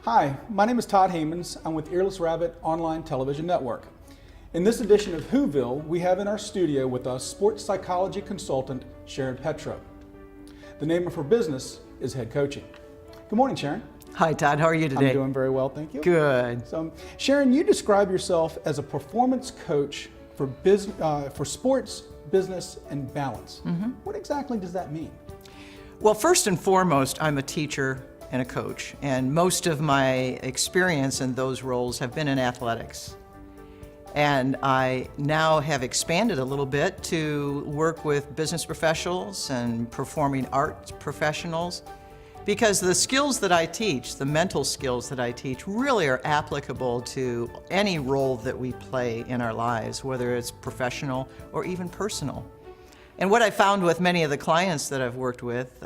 Hi, my name is Todd Hamans. I'm with Earless Rabbit Online Television Network. In this edition of Whoville, we have in our studio with us sports psychology consultant Sharon Petro. The name of her business is Head Coaching. Good morning, Sharon. Hi, Todd. How are you today? I'm doing very well, thank you. Good. So, Sharon, you describe yourself as a performance coach for sports, business, and balance. What exactly does that mean? Well, first and foremost, I'm a teacher and a coach, and most of my experience in those roles have been in athletics. And I now have expanded a little bit to work with business professionals and performing arts professionals, because the skills that I teach, the mental skills that I teach, really are applicable to any role that we play in our lives, whether it's professional or even personal. And what I found with many of the clients that I've worked with,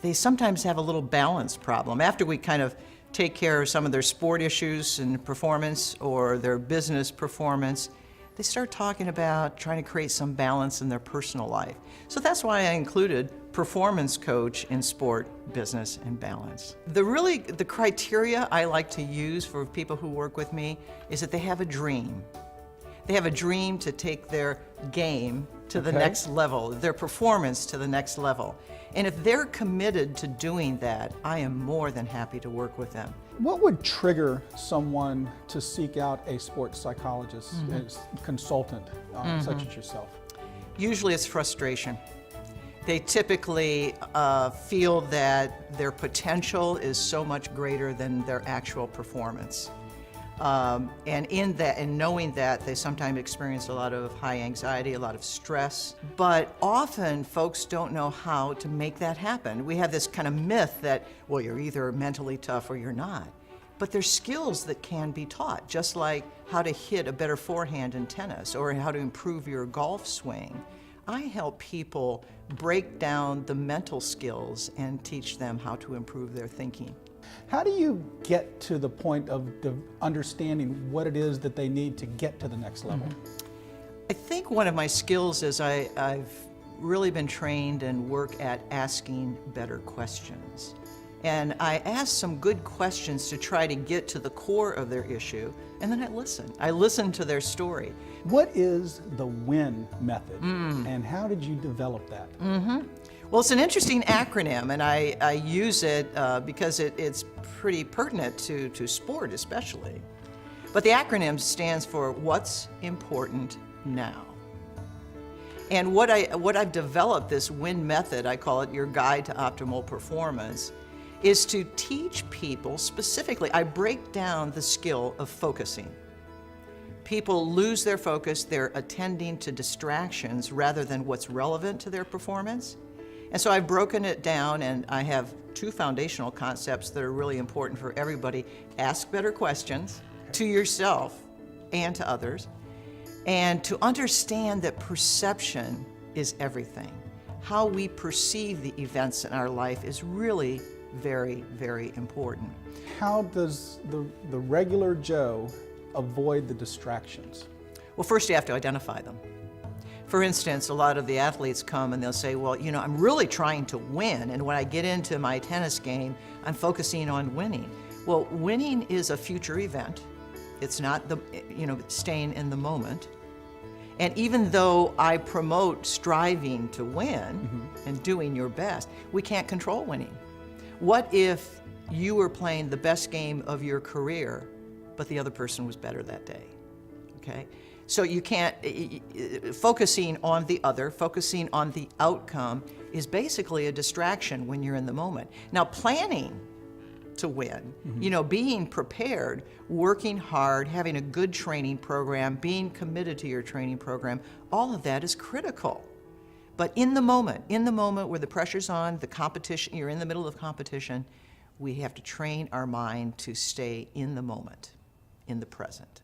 they sometimes have a little balance problem. After we kind of take care of some of their sport issues and performance or their business performance, they start talking about trying to create some balance in their personal life. So that's why I included performance coach in sport, business, and balance. The criteria I like to use for people who work with me is that they have a dream. They have a dream to take their game to the next level, their performance to the next level. And if they're committed to doing that, I am more than happy to work with them. What would trigger someone to seek out a sports psychologist, consultant, such as yourself? Usually it's frustration. They typically feel that their potential is so much greater than their actual performance. And in that, and knowing that, they sometimes experience a lot of high anxiety, a lot of stress, but often folks don't know how to make that happen. We have this kind of myth that, well, you're either mentally tough or you're not. But there's skills that can be taught, just like how to hit a better forehand in tennis or how to improve your golf swing. I help people break down the mental skills and teach them how to improve their thinking. How do you get to the point of understanding what it is that they need to get to the next level? I think one of my skills is I've really been trained and work at asking better questions. And I ask some good questions to try to get to the core of their issue, and then I listen. I listen to their story. What is the WIN method, and how did you develop that? Well, it's an interesting acronym, and I use it because it's pretty pertinent to sport especially. But the acronym stands for What's Important Now. And what I've developed, this WIN method, I call it your guide to optimal performance, is to teach people specifically. I break down the skill of focusing. People lose their focus, they're attending to distractions rather than what's relevant to their performance. And so I've broken it down, and I have two foundational concepts that are really important for everybody. Ask better questions to yourself and to others, and to understand that perception is everything. How we perceive the events in our life is really very, very important. How does the regular Joe avoid the distractions? Well, first you have to identify them. For instance, a lot of the athletes come and they'll say, well, you know, I'm really trying to win, and when I get into my tennis game, I'm focusing on winning. Well, winning is a future event. It's not staying in the moment. And even though I promote striving to win and doing your best, we can't control winning. What if you were playing the best game of your career, but the other person was better that day? Okay? So you can't, focusing on the other, focusing on the outcome is basically a distraction when you're in the moment. Now, planning to win, being prepared, working hard, having a good training program, being committed to your training program, all of that is critical. But in the moment where the pressure's on, the competition, you're in the middle of competition, we have to train our mind to stay in the moment, in the present.